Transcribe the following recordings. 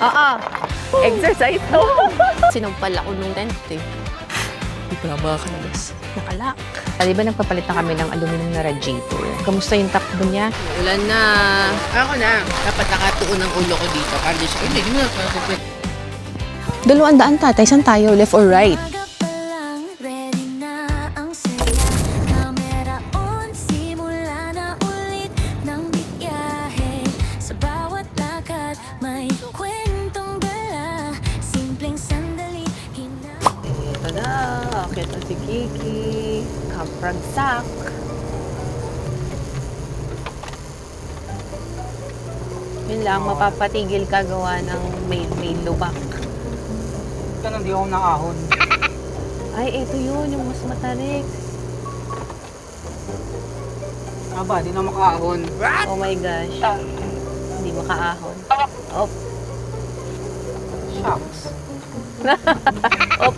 Oo. Exercise to. Sinampal ako nung tent eh. Hindi pa makakalas. Nakalak. Di ba nagpapalit na kami ng aluminum na radiator? Kamusta yung takbo niya? Ulan na. Ako na. Dapat nakatuon ang ulo ko dito. Para di siya. Hindi mo na. 200 tatay. Saan tayo? Left or right? Ito si Kiki, kapragsak. Yun lang, mapapatigil ka gawa ng may lubak. Ganun, di ako nakahon. Ay, ito yun, yung mas matarik. Aba, di na makahon. Oh my gosh. Hindi makaahon. Oh. Shucks. Op.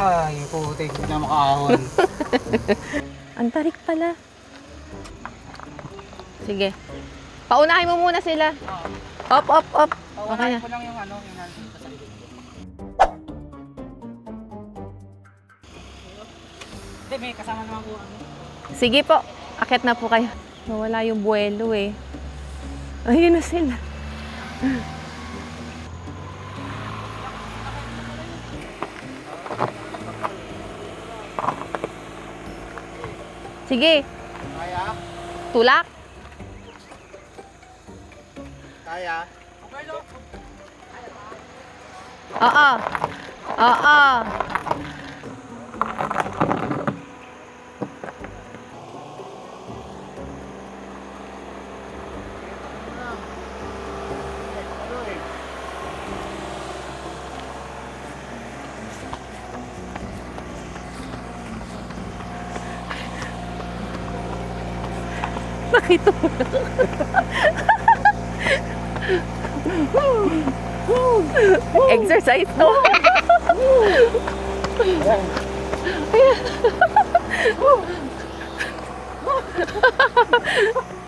Ay, putik, di na makahon. Ang tarik pala. Sige. Paunahin mo muna sila. Op. Okay na. Ko lang yung ano, yung nandito sa likod. Hindi, may kasama naman po ano. Sige po. Akit na po kayo. Nawala yung buwelo eh. Ayun na sila. Sige. Kaya? Tulak. Kaya? Oo. Nakita mo na. Exercise to.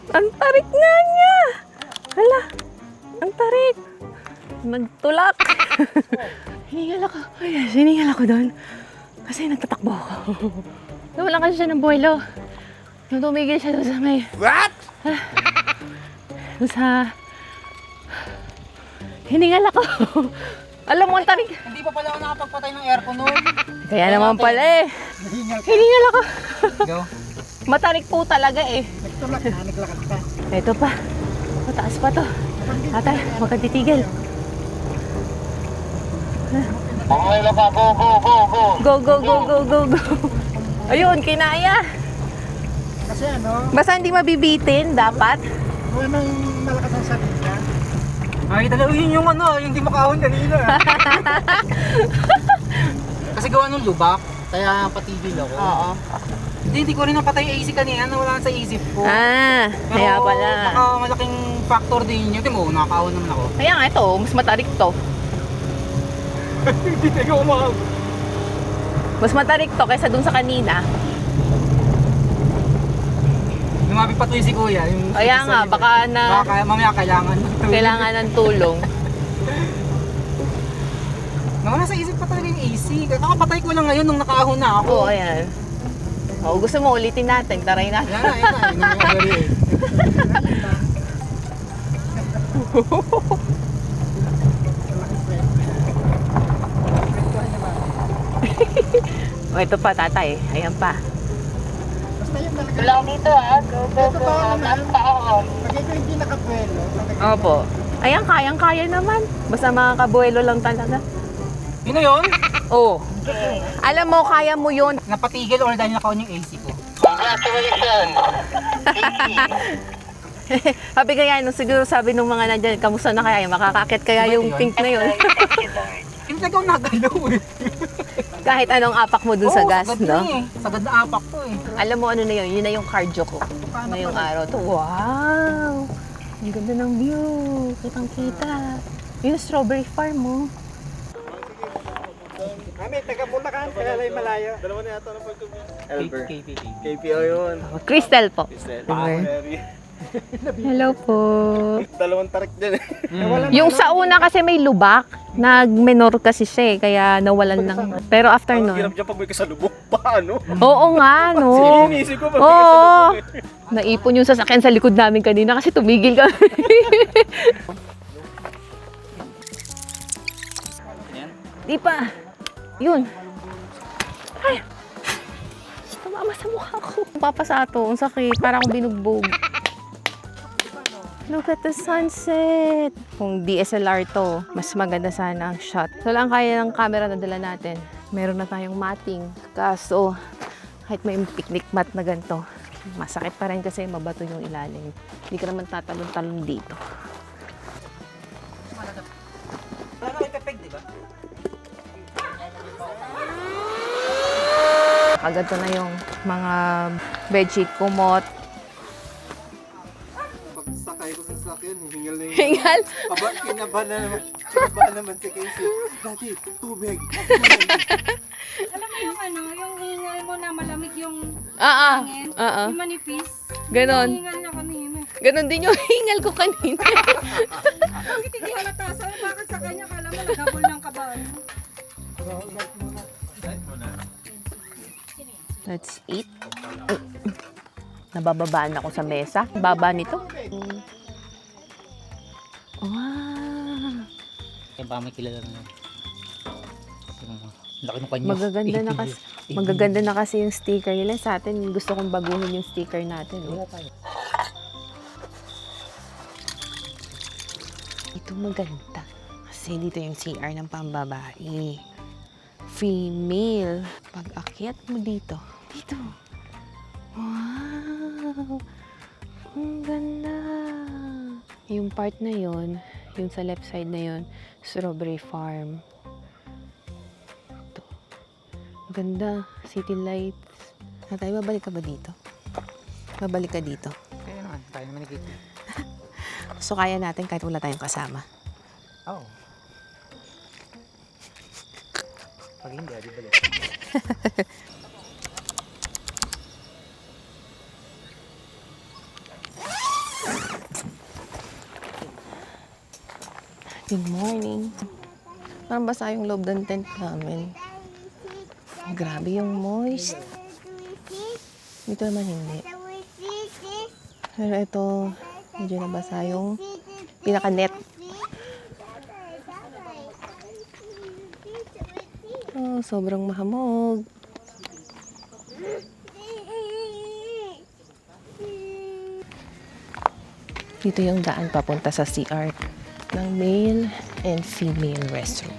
Ang tarik nga niya. Hala, ang tarik. Magtulak. Hiningal ako. Hiningal ako doon. Kasi nagtatakbo ako. Nawalan kasi siya ng buwelo. Nung tumigil siya doon sa may... What? Doon sa... Hiningal ako. Alam mo, ang tarik. Hindi pa pala ako nakapagpatay ng aircon noon. Kaya naman pala eh. Nahingal ka. Hiningal ako. Go. Matarik po talaga eh. Nagtulak na, naglakad ka. Ito pa. Mataas pa to. Atay, huwag kang titigil. Okay lang pa, go. Go. Ayun, kinaya. Kasi ano, Basta hindi mabibitin, dapat. wala nang malakas ang sabi niya. Ay, talaga yun yung ano, yung di makahon kanina. Kasi gawa ng lubak, kaya patigil ako. Oo. Hindi ko rin napatay yung AC kanina, nawala sa isip ko. Ah, kaya pala. Baka malaking factor din yun. Tingnan mo, nakakahon naman ako. Kaya nga ito, mas matarik to. Hindi na ako makahon. Mas matarik to kaysa dun sa kanina. Lumapit pa to yung si Kuya. Yung Kaya nga, baka na mamaya kailangan. kailangan ng tulong. Nawala sa isip pa talaga yung AC. Kakapatay ko lang ngayon nung nakaahon na ako. Oo, ayan. O, gusto mo ulitin natin, taray natin. Yan na. Yun yung agari eh. O, ito pa, tatay. Ayan pa. Basta yun talaga. Lang dito go. Ang taon. Pag ito hindi nakapwelo. Opo. Ayan, kayang-kaya naman. Basta mga kabuelo lang talaga. Yun na yun? Oo. Alam mo, kaya mo yun. Napatigil or dahil nakaon yung AC ko? Congratulations. Sabi kaya, nung siguro sabi nung mga nandyan, kamusta na kaya? Makakakit kaya yung pink na yun? Hindi talaga ako nagalaw eh. Kahit anong apak mo dun sa Oo, gas, sagad no? na eh. Sagad na apak to eh. Alam mo ano na yun? Yun na yung cardio ko. Ngayong araw to. Wow! Ang ganda ng view. Kitang-kita. Yung strawberry farm mo. Kami, taga Bulacan, kaya lay malayo. Dalawa na yata ng pagkabit. KP. KPO yun. Crystal po. Crystal. Diba? Hello po. Dalawang tarik din eh. Yung sa una kasi may lubak, nag-menor kasi siya eh, kaya nawalan ng... Pero after Ang nun, hirap dyan pag may kasalubong. Paano? oo nga, no? Sinisip ko pag may Oo. kasalubong eh. Naipon yung sasakyan sa likod namin kanina kasi tumigil kami. Di pa. Yun. Ay. Tumama sa mukha ko. Papasato. Ang sakit. Para akong binugbog. Look at the sunset. Kung DSLR to, mas maganda sana ang shot. So lang kaya ng camera na dala natin. Meron na tayong matting. Kaso, kahit may picnic mat na ganito, masakit pa rin kasi mabato yung ilalim. Hindi ka naman tatalon-talon dito. Paano kayo pepeg, di ba? Agad na yung mga bedsheet, kumot. Pagsakay ko sa sasakyan, hingal na yung... Hingal. Kinabahan naman si Casey. Dati, tubig. Alam mo yung ano, yung hingal mo na malamig yung Hangin. yung manipis. Ganon. Hingal na kanina. Ganon din yung hingal ko kanina. Bakit hindi halata sa bakit sa kanya kala mo naghabol ng kabahan mo? Let's eat. Nabababaan ako sa mesa. Baba nito. Wow. Kaya ba may kilala na yun? Laki ng kanya. Magaganda na kasi yung sticker nila sa atin. Gusto kong baguhin yung sticker natin. Ito maganda. Kasi dito yung CR ng pambabae. Female. Pag akyat mo dito. Dito. Wow! Ang ganda. Yung part na yon, yung sa left side na yon, strawberry farm. Ito. Ang ganda. City lights. Tayo, babalik ka ba dito? Babalik ka dito. Kaya naman, tayo naman nakita. So, kaya natin kahit wala tayong kasama. Oo. Pag hindi, di balik. Good morning. Parang basa yung loob ng tent namin. Grabe yung moist. Dito naman hindi. Pero ito, medyo nabasa yung pinaka-net. Oh, sobrang mahamog. Dito yung daan papunta sa CR ng male and female restroom.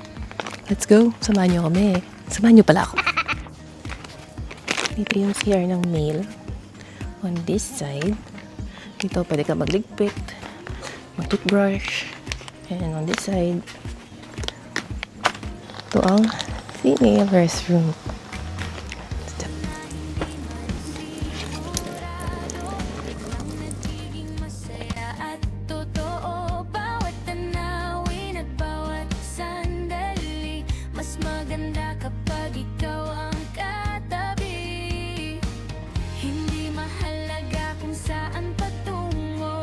Let's go. Samahan nyo kami. Samahan nyo pala ako. Dito yung CR ng male. On this side. Dito pwede ka magligpit, mag-toothbrush. And on this side, ito ang female restroom. Step. At totoo, bawat tanawin at bawat sandali, mas maganda kapag ikaw ang katabi. Hindi mahalaga kung saan patungo,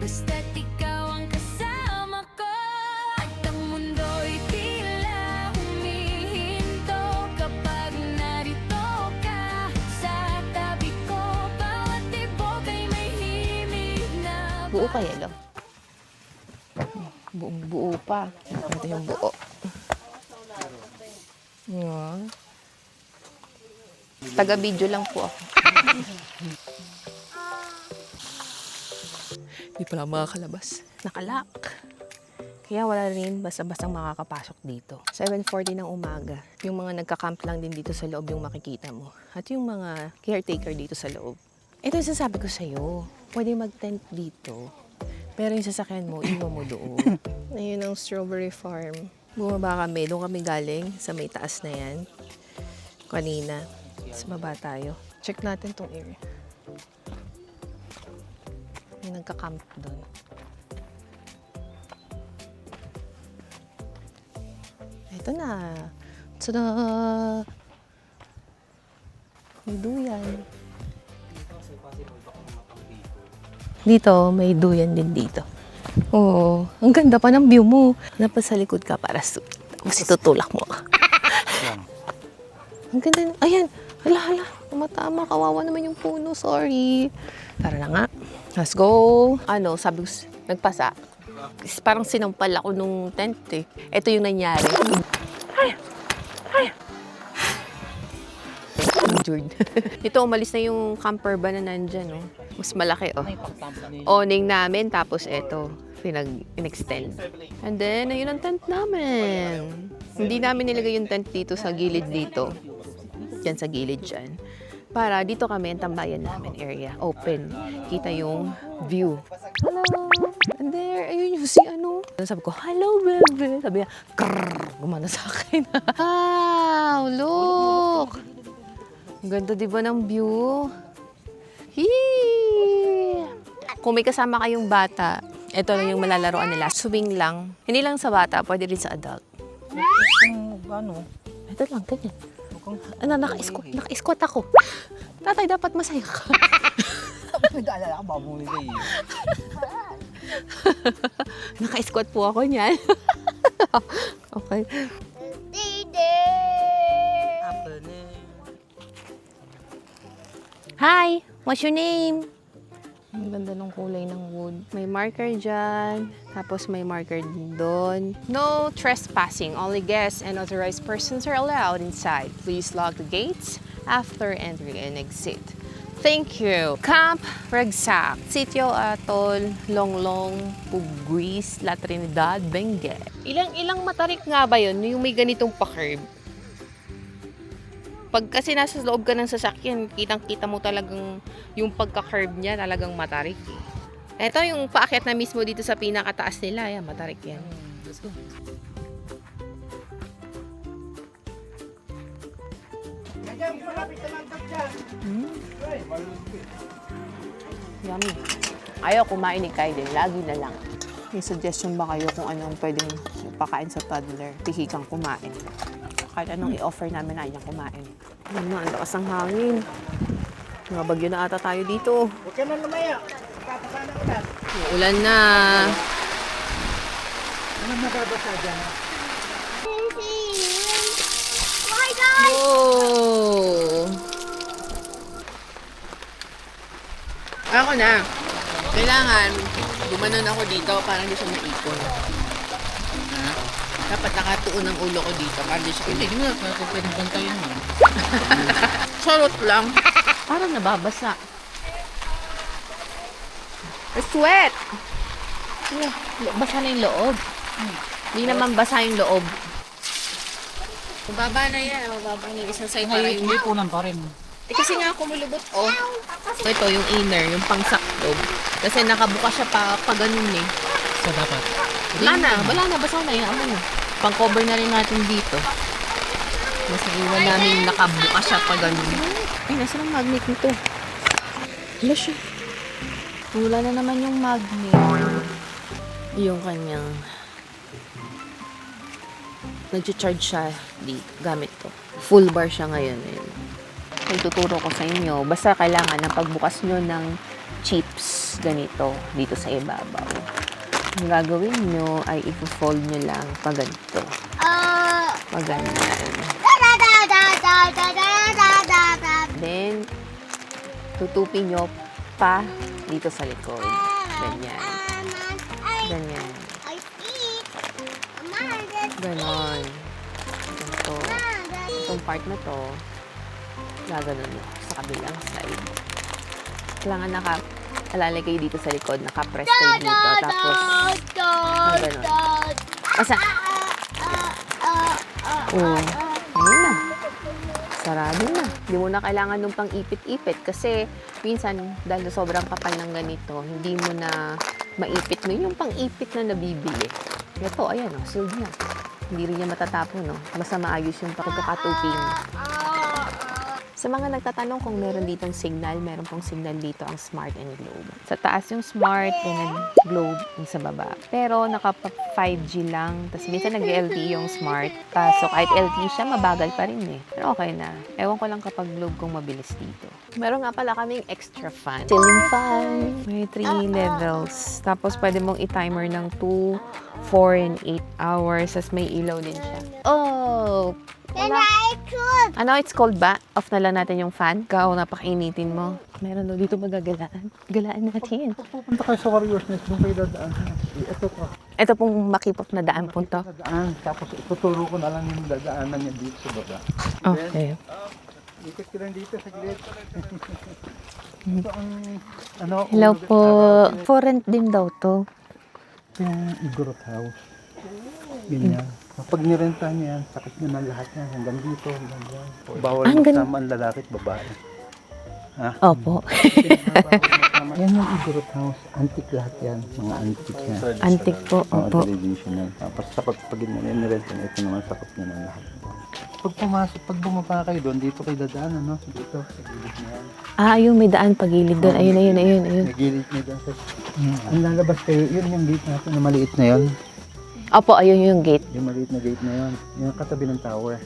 basta't ikaw ang kasama ko. At ang mundo'y tila humihinto kapag narito ka sa tabi ko. Bawat tibok ay may himig na Buo pa yelo. Buong buo pa. Ito yung buo. Yan. Taga-video lang po ako. Hindi pala makakalabas. Nakalock. Kaya wala rin basta-bastang makakapasok dito. 7:40 ng umaga. Yung mga nagka-camp lang din dito sa loob yung makikita mo. At yung mga caretaker dito sa loob. Ito yung sasabi ko sa'yo. Pwede mag-tent dito. Pero yung sasakyan mo, iwan mo doon. Ayun ang strawberry farm. Bumaba kami. Doon kami galing sa may taas na yan. Kanina. Sa baba tayo. Check natin tong area. May nagka-camp doon. Ito na. Tada! May duyan. Dito, may duyan din dito. Oo, ang ganda pa ng view mo. Dapat sa likod ka para tapos itutulak mo. Ang ganda. Ayan, hala. Tumatama, kawawa naman yung puno. Sorry. Tara na nga. Let's go. Ano, sabi ko, nagpasa. Parang sinampal ako nung tent eh. Ito yung nangyari. Injured. Ito, umalis na yung camper ba na nandyan, no? Mas malaki, oh. Awning namin, tapos ito, in-extend. And then, ayun ang tent namin. Hindi namin nilagay yung tent dito sa gilid dito. Diyan sa gilid dyan. Para dito kami, ang tambayan namin area. Open. Kita yung view. Hello! And there, ayun yung si ano. Sabi ko, hello, baby. Sabi niya, krrrr, gumana sa akin. Wow, look! Ang ganda diba ng view? Hee! Kung may kasama kayong bata, ito lang yung malalaroan nila. Swing lang. Hindi lang sa bata, pwede rin sa adult. Ano? Ito lang, ganyan. Ano, naka-squat ako. Tatay, dapat masaya ka. Nag-aalala ka ba mo nito eh? Naka-squat po ako niyan. Okay. Apple na. Hi! What's your name? Ang ganda ng kulay ng wood. May marker dyan. Tapos may marker din doon. No trespassing. Only guests and authorized persons are allowed inside. Please lock the gates after entering and exit. Thank you. Camp Ragsak. Sitio Atol, Longlong, Puguis, La Trinidad, Benguet. Ilang matarik nga ba yun? Yung may ganitong pa-curve. Pag kasi nasa loob ka ng sasakyan, kitang-kita mo talagang yung pagka-curve niya talagang matarik. Ito yung paakyat na mismo dito sa pinakataas nila. Ayan, matarik yan. Let's go. Yummy. Ayaw kumain ni Kaiden. Lagi na lang. May suggestion ba kayo kung anong pwedeng pakain sa toddler? Pihi kang kumain. Kahit anong i-offer namin na niyang kumain. Alam mo, ang lakas ng hangin. Mga bagyo na ata tayo dito. Huwag ka na lumaya. Papasa na ulan. Ulan na. Anong nababasa dyan? Oh! Ako na. Kailangan, gumanon ako dito para hindi siya maipon. Dapat nakatuon ang ulo ko dito para hindi siya Hindi mo na kung pwedeng bantayan mo. Charot lang. Parang nababasa. Sweat! Basa na yung loob. Hindi naman basa yung loob. Mababa na yan. Mababa na yung isang side para Ay, yung... hindi punan pa rin. Eh, kasi nga kumulubot, oh. Ito yung inner, yung pangsaklob. Kasi nakabuka siya pa ganun eh. So, dapat. Wala na, basa na yung ano. Pang-cover na rin natin dito. Mas naiwan namin nakabuka siya pa ganun. Ay, nasa ng magnet nito? Wala siya. Wala na naman yung magnet. Yung kanyang... Nag-charge siya gamit to. Full bar siya ngayon. Ituturo ko sa inyo. Basta kailangan na pagbukas nyo ng chips ganito dito sa ibabaw. Ang gagawin nyo ay i-fold nyo lang pa ganito. Pa ganyan. Then, tutupin nyo pa dito sa likod. Ganyan. Ganyan. Ganon. Ito. Itong part na to, gaganon mo sa kabilang side. Kailangan alalay kayo dito sa likod, nakapress kayo dito, tapos, ganon. Asa? Ayun na. Sarado na. Hindi mo na kailangan nung pang ipit-ipit kasi minsan, dahil sobrang kapal ng ganito, hindi mo na maipit mo yung pang-ipit na nabibili. Ito, ayan o, sealed na. Hindi rin niya matatapon, no? Basta maayos yung pagkakatupin. Sa mga nagtatanong kung meron ditong signal, meron pong signal dito ang Smart and Globe. Sa taas yung Smart and Globe yung sa baba. Pero naka 5G lang. Tapos minsan nag-LTE yung Smart. So kahit LTE siya, mabagal pa rin eh. Pero okay na. Ewan ko lang kapag Globe kung mabilis dito. Meron nga pala kaming extra fan. Ceiling fan. May 3 levels. Tapos pwede mong i-timer ng 2, 4, and 8 hours. Tapos may ilaw din siya. Oh! Wala. Ano it's called ba? Off na lang natin yung fan. Ikaw, napakainitin mo. Meron daw dito magagalaan. Galaan natin. Pupunta kayo sa Warriors Nest, doon kayo dadaan. Ito po. Ito pong makipot na daan po to. Dadaan. Tapos ituturo ko na lang yung dadaanan niya dito sa baba. Okay. Ikot ko lang dito sa gilid. Ito ang ano. Hello po. For rent din daw to. Yung Igorot House. Ganyan. Kapag nirentahan niya yan, sakit niya na lahat niya. Hanggang dito, hanggang dyan. Bawal magsama ang lalaki at babae. Ha? Opo. Yan yung Igorot House. Antique lahat yan. Mga antique yan. Antique po. Opo. Traditional. Tapos pag nirenta niya, ito naman sakit niya na lahat. Pag pumasok, pag bumaba kayo doon, dito kayo dadaan, ano? Dito, sa gilid niya yan. Ah, yung may daan pagilid doon. Ayun. Sa gilid niya doon. Ang lalabas kayo, yun yung gate natin na maliit na yun. Opo, ayun yung gate. Yung maliit na gate na yun. Yung katabi ng tower.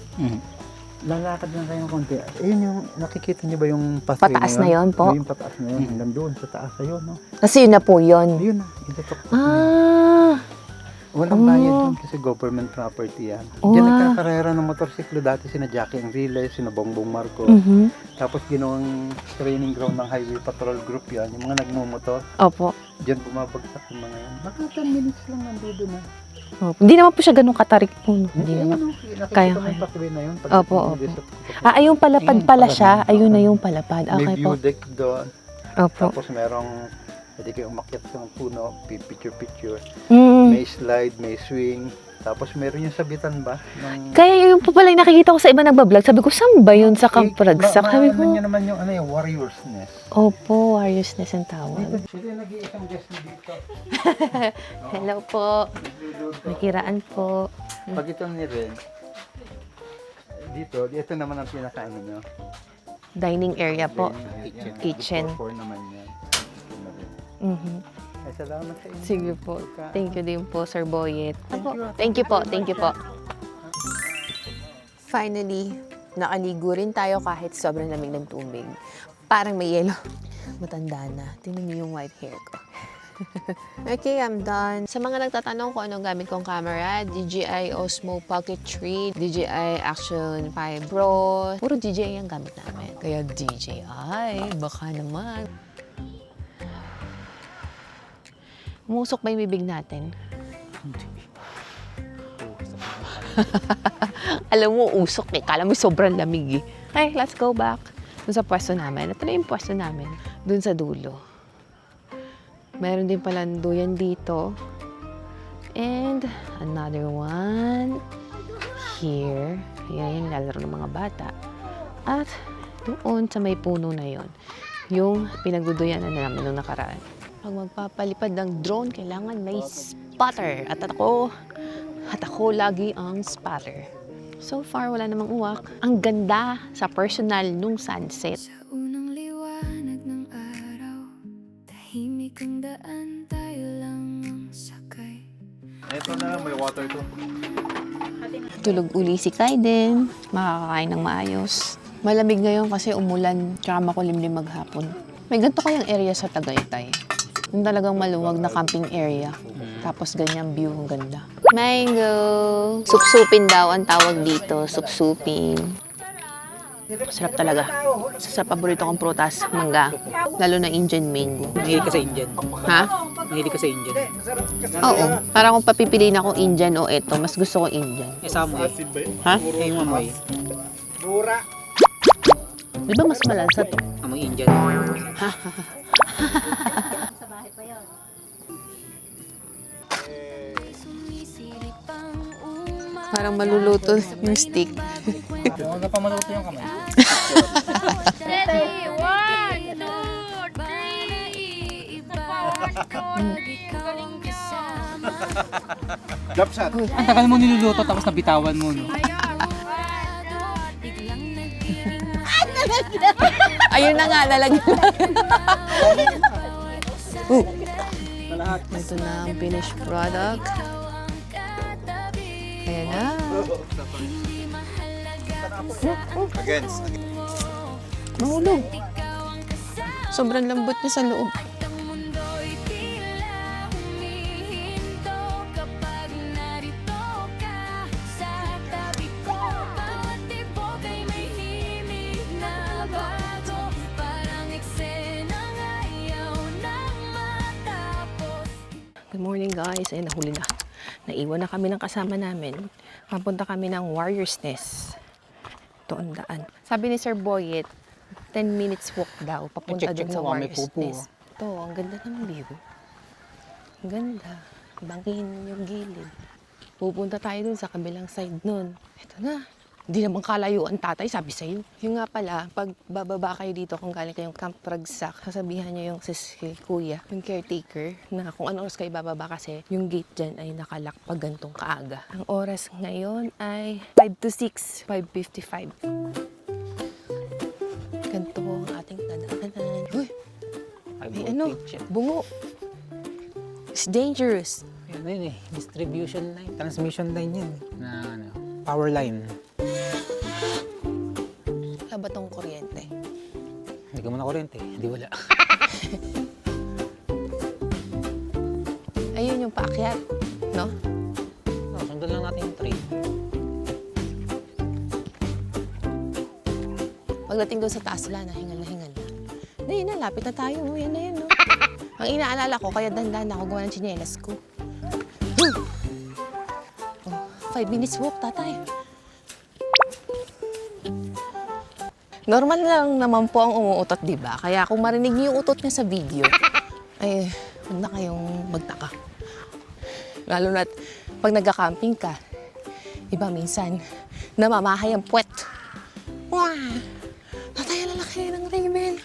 Lalakad lang kayo ng konti. Ayun yung, nakikita niyo ba yung pathway Pataas na yun po? Yung pataas na yun. Hanggang doon, sa taas na yun. No? Kasi yun na po yun. Ayun na. Itutok. Ah. Walang bayad doon kasi government property yan. Diyan nagkakarera ng motorsiklo dati sina Jackie Enrile, sina Bongbong Marcos. Tapos ginawang training ground ng Highway Patrol Group yan. Yung mga nagmumotor. Opo. Diyan bumabagsak yung mga yan. Baka 10 minutes lang nandito na. Opo. Hindi naman po siya ganun katarik po. No? Hindi naman. Nakikita Kaya, mo yung kaya. pathway na yun. Opo, opo. Ah, ayun palapad pala siya. Ayun na yung palapad. May Okay view po. deck doon. Opo. Tapos merong pwede kayo umakyat sa puno, picture. Mm. May slide, may swing. Tapos meron yung sabitan ba? Ng... Kaya yun po pala yung nakikita ko sa iba nagbablog. Sabi ko, saan ba yun sa Camp Ragsak? Sabi ko, Ano nyo naman yung ano yung Warriors Nest. opo, Warriors Nest ang tawag. Sila nag-iisang guest na dito. Hello po. Nakiraan po. Pag ito ni Ren, dito naman ang pinaka-ano nyo. Dining area po. Kitchen. 4 naman yan. Ito na rin. Mhm. Ay, salamat sa inyo. Sige po. Thank you din po, Sir Boyet. Thank you po. Thank you po. Finally, nakaligo rin tayo kahit sobrang lamig ng tubig. Parang may yelo. Matanda na. Tingnan niyo yung white hair ko. Okay, I'm done. Sa mga nagtatanong kung anong gamit kong camera, DJI Osmo Pocket 3, DJI Action 5 Pro. Puro DJI ang gamit namin. Kaya DJI, baka naman. Umusok ba yung bibig natin? Alam mo, usok eh. Kala mo sobrang lamig eh. Okay, let's go back. Dun sa pwesto namin. Ito na yung pwesto namin. Dun sa dulo. Meron din pala duyan dito. And another one here. Ayan yung lalaro ng mga bata. At doon sa may puno na yon, yung pinagduduyanan na namin nung nakaraan. Pag magpapalipad ng drone, kailangan may spotter. At ako lagi ang spotter. So far, wala namang uwak. Ang ganda sa personal nung sunset. Sa unang liwanag ng araw, tahimik ang daan, tayo lang ang sakay. Ito na lang, may water to. Tulog uli si Kaiden. Makakakain ng maayos. Malamig ngayon kasi umulan, tsaka makulimlim maghapon. May ganito kayang area sa Tagaytay. Yung talagang maluwag na camping area. Tapos ganyan view, ang ganda. Mango! Supsupin daw ang tawag dito. Supsupin. Sarap talaga. Sa paborito kong prutas, mangga. Lalo na Indian mango. Mahilig ka sa Indian. Ha? Mahilig ka sa Indian. Oo. Para kung papipiliin ako Indian o eto, mas gusto ko Indian. Eh, Samoy. Ha? Eh, Mamoy. Di ba mas malansa to? Amoy Indian. Sumisilip ang umaga. Parang maluluto yung stick. Huwag na pa maluto yung kamay. Ready? 1, 2, 3. Pag ikaw ang kasama. Lapsat. Ang tagal mo niluluto tapos nabitawan mo, no? Biglang naging Ayun na nga, nalagyan. Ito na ang finished product. Ayan na. Against. Mahulog. Sobrang lambot niya sa loob. Good morning guys. Ay, nahuli na. Naiwan na kami ng kasama namin. Papunta kami ng Warrior's Nest. Ito ang daan. Sabi ni Sir Boyet, 10 minutes walk daw. Papunta dun sa Warrior's Nest. Ito, ang ganda ng view. Ang ganda. Bangin yung gilid. Pupunta tayo dun sa kabilang side nun. Ito na. Hindi naman kalayuan tatay, sabi sa'yo. Yung nga pala, pag bababa kayo dito kung galing kayong Camp Ragsak, sasabihan nyo yung si kuya, yung caretaker, na kung anong oras kayo bababa kasi yung gate dyan ay nakalak pag gantong kaaga. Ang oras ngayon ay 5 to 6, 5:55. Ganito ang ating dadaanan. Uy! May ano? Bungo! It's dangerous. Yan eh, distribution line, transmission line yan. Na ano, power line. Wala ba tong kuryente? Hindi ka muna kuryente, hindi wala. Ayun yung paakyat, no? No, sundan lang natin yung train. Pagdating doon sa taas sila, nahingal na hingal na. Na yun na, lapit na tayo. Yan na yan, no? Ang inaalala ko, kaya dandan na ako gawa ng tsinelas ko. Oh, 5 minutes walk, tatay. Normal lang naman po ang umuutot, di ba? Kaya kung marinig niyo yung utot niya sa video, ay huwag na kayong magtaka. Lalo na't pag nagka-camping ka, iba minsan, namamahay ang puwet. Wah! Tatay, lalaki ng raven.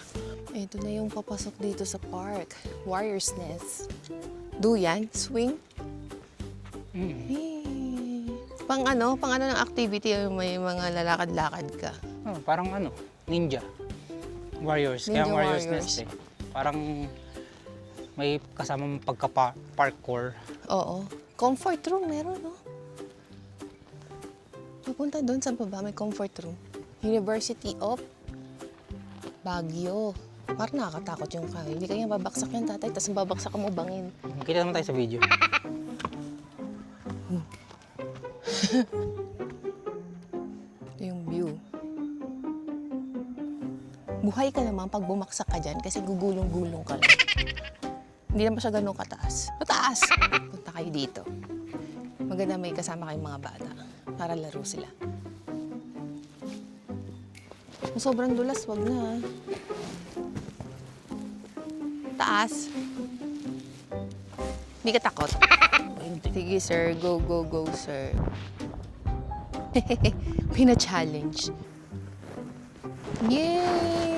Ito na yung papasok dito sa park. Warrior's Nest. Duyan? Swing? Eh. Pang ano ng activity, may mga lalakad-lakad ka. Oh, parang ano, ninja. Warriors. Ninja Kaya Warriors Warriors. Nest eh. Parang may kasamang pagka-parkour. Oo. Comfort room, meron, no? Pupunta doon sa baba, may comfort room. University of Baguio. Parang nakakatakot yung kahoy. Hindi kaya babaksak yan, tatay. Tapos babaksak mo bangin. Kita naman tayo sa video. Ito yung view. Buhay ka naman pag bumaksak ka dyan kasi gugulong-gulong ka lang. Hindi naman siya ganun kataas. Mataas! Punta kayo dito. Maganda may kasama kayong mga bata para laro sila. Kung sobrang dulas, wag na. Taas. Hindi ka takot? Sige, sir. Go, go, go, sir. Pina-challenge. Yay!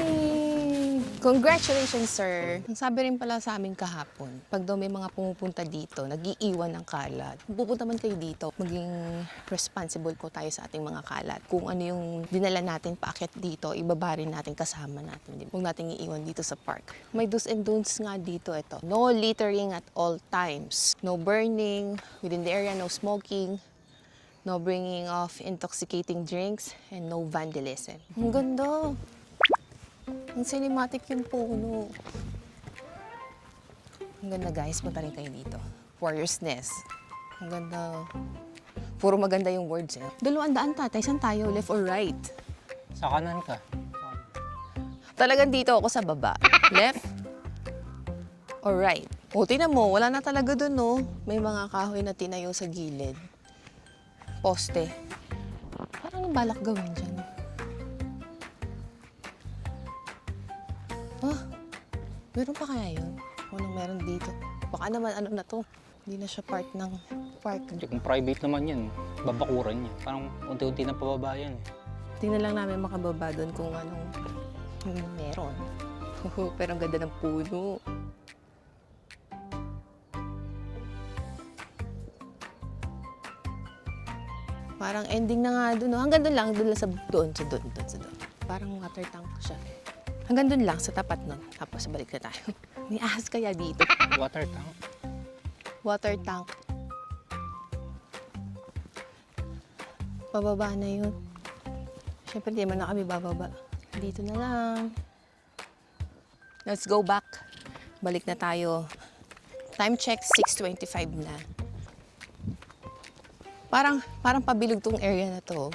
Congratulations, sir! Ang sabi rin pala sa amin kahapon, pag daw may mga pumupunta dito, nag-iiwan ng kalat. Kung pupunta man kayo dito, maging responsible po tayo sa ating mga kalat. Kung ano yung dinala natin paakyat dito, ibaba rin natin kasama natin. Huwag natin iiwan dito sa park. May do's and don'ts nga dito. Ito. No littering at all times. No burning within the area, no smoking. No bringing of intoxicating drinks, and no vandalism. Ang ganda. Ang cinematic yung puno. Ang ganda guys, punta rin kayo dito. Warrior's Nest. Ang ganda. Puro maganda yung words eh. 200 tatay, saan tayo? Left or right? Sa kanan ka. Talagang dito ako sa baba. Left or right? O, tingnan mo, wala na talaga dun, no? May mga kahoy na tinayo sa gilid. Poste. Parang ang balak gawin dyan. Ah, meron pa kaya yun? Anong meron dito? Baka naman ano na to? Hindi na siya part ng park. Kasi kung private naman yan, babakuran niya. Parang unti-unti na pababa yan. Tingnan lang namin makababa doon kung anong meron. Pero ang ganda ng puno. Parang ending na nga doon. No? Hanggang doon lang sa doon. Parang water tank siya. Hanggang dun lang, sa tapat nun. Tapos balik na tayo. May ahas kaya dito. Water tank. Water tank. Pababa na yun. Siyempre, di man na kami bababa. Dito na lang. Let's go back. Balik na tayo. Time check, 6:25 na. Parang pabilog tong area na to.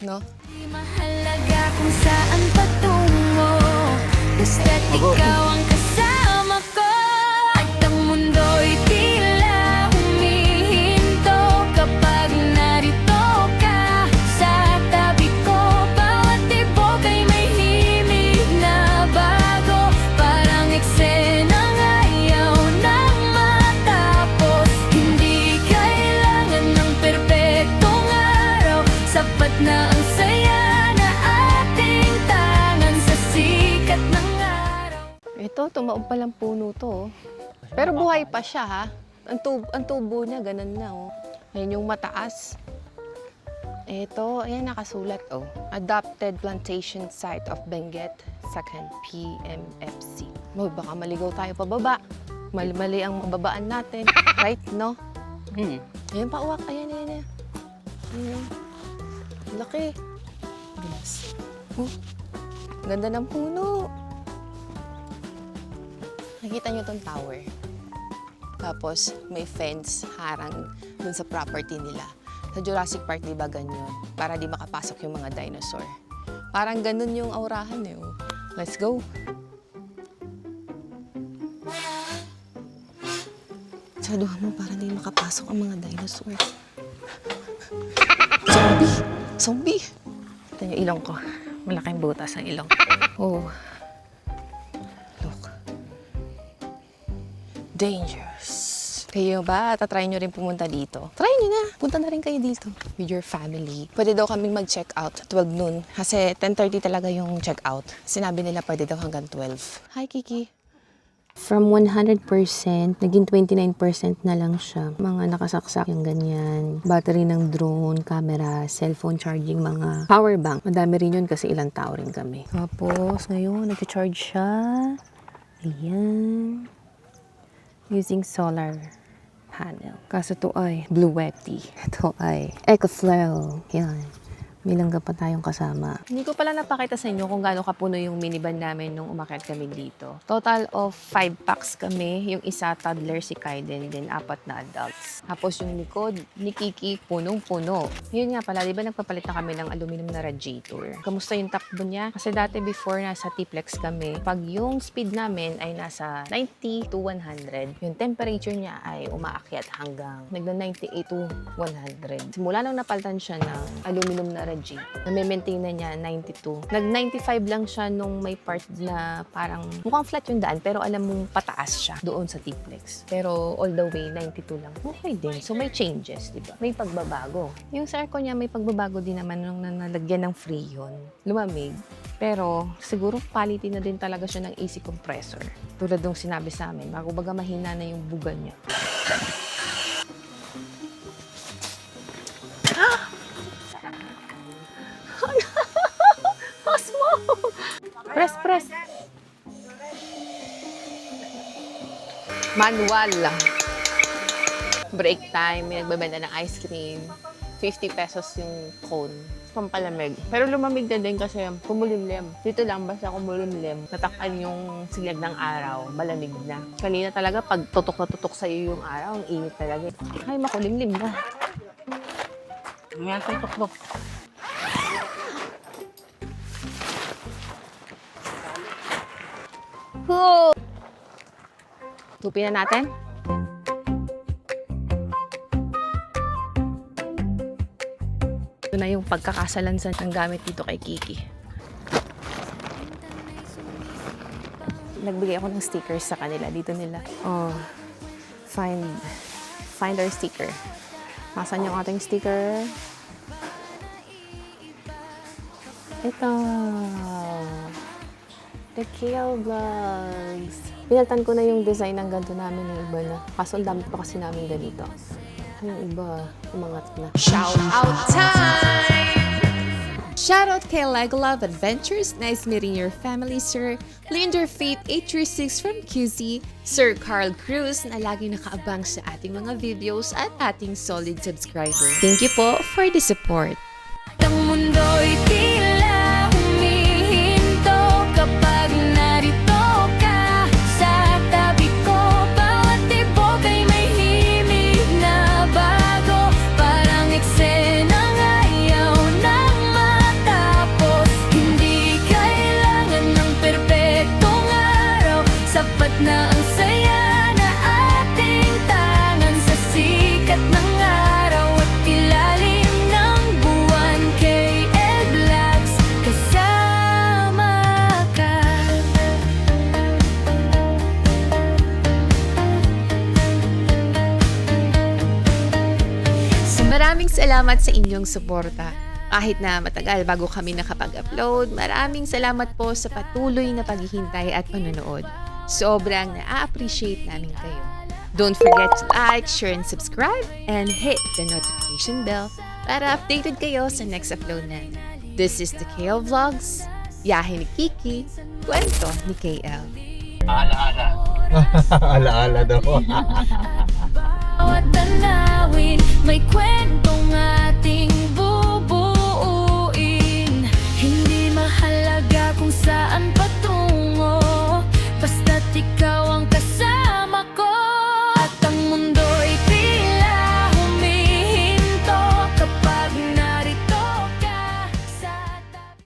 No? Di mahalaga kung saan patungo, basta't ikaw ang kasama ko. At ang mundo'y tila humihinto kapag narito ka sa tabi ko. Bawat tibok ay may himig na bago, parang eksenang ayaw nang matapos. Hindi kailangan ng perpektong araw, sapat na ang saya na ating tangan sa sikat ng araw. Ito, tumaob palang puno to. Oh. Pero buhay pa siya, ha? Ang tubo niya, ganun na, oh. Ayan yung mataas. Ito, ayan nakasulat, oh. Adopted Plantation Site of Benguet, 2nd PMFC. Oh, baka maligaw tayo pababa. Mali ang mababaan natin. Right, no? Ayan pa, uwak. Ayan. Ayan. Laki. Bilis. Oh, ganda ng puno. Nakikita nyo tong tower. Tapos, may fence harang dun sa property nila. Sa Jurassic Park, di ba ganyan? Para di makapasok yung mga dinosaur. Parang ganun yung aurahan eh. Oh. Let's go. Saduhan mo para di makapasok ang mga dinosaur. Zombie! Ito yung ilong ko. Malaking butas ang ilong. Oh. Look. Dangerous. Kayo ba? Tatry nyo rin pumunta dito? Try nyo na. Punta na rin kayo dito. With your family. Pwede daw kaming mag-check out 12 noon. Kasi 10:30 talaga yung check out. Sinabi nila pwede daw hanggang 12. Hi, Kiki. From 100%, naging 29% na lang siya. Mga nakasaksak yung ganyan. Battery ng drone, camera, cellphone charging, mga power bank. Madami rin yun kasi ilang tao rin kami. Tapos, ngayon, nag-charge siya. Ayan. Using solar panel. Kaso ito ay Bluetti. Ito ay EcoFlow. Yan. May langga pa tayong kasama. Hindi ko pala napakita sa inyo kung gaano kapuno yung minivan namin nung umakyat kami dito. Total of 5 packs kami. Yung isa, toddler, si Kaiden, then 4 na adults. Tapos yung likod, ni Kiki, punong-puno. Yun nga pala, di ba nagpapalit na kami ng aluminum na radiator? Kamusta yung takbo niya? Kasi dati before nasa T-Plex kami, pag yung speed namin ay nasa 90 to 100, yung temperature niya ay umaakyat hanggang nagna-98 to 100. Simula nung napalitan siya ng aluminum na radiator, nami-maintain na niya 92. Nag-95 lang siya nung may part na parang mukhang flat yung daan pero alam mong pataas siya doon sa T-Plex. Pero all the way 92 lang. Okay din. So may changes, di ba? May pagbabago. Yung sa aircon niya may pagbabago din naman nung nalagyan ng Freon. Lumamig. Pero siguro palitin na din talaga siya ng AC compressor. Tulad nung sinabi sa amin, baga mahina na yung bugan niya. Press. Manual. Break time, may nagbebenta ng ice cream. 50 pesos yung cone. Pampalamig. Pero lumamig na din kasi kumulimlim. Dito lang, basta kumulimlim. Natakpan yung silag ng araw. Malamig na. Kanina talaga, pag tutok na tutok sa'yo yung araw, ang init talaga. Ay, makulimlim na. Ngayon tayo tukbok. Tupin na natin. Ito na yung pagkakasalansan ng gamit dito kay Kiki. Nagbigay ako ng stickers sa kanila. Dito nila. Oh, find our sticker. Nasaan yung ating sticker? Ito. The Kale Vlogs. Pinaltan ko na yung design ng ganito namin ng iba na. Kaso ang dami pa kasi namin ganito. Yung iba, umangat na. Shout out time! Shoutout kay Legalove Adventures, nice meeting your family, sir. Linder Faith 836 from QC, Sir Carl Cruz na lagi nakaabang sa ating mga videos at ating solid subscriber. Thank you po for the support. Ang mundo'y tila humihinto kapag narito ka sa tabi ko. Bawat tibok ay may himig na bago, parang eksenang ayaw nang matapos. Hindi kailangan ng perpektong araw, sapat na ang saya na ating tangan sa sikat ng araw at ilalim ng buwan. KL Vlogs, kasama ka. So maraming salamat sa inyong suporta. Kahit na matagal bago kami nakapag-upload, maraming salamat po sa patuloy na paghihintay at panonood. Sobrang na-appreciate namin kayo. Don't forget to like, share, and subscribe, and hit the notification bell para updated kayo sa next upload natin. This is the KL Vlogs, Yahe ni Kiki, Kwento ni KL. Alaala daw. Bawat tanawin may kwentong ating buhay.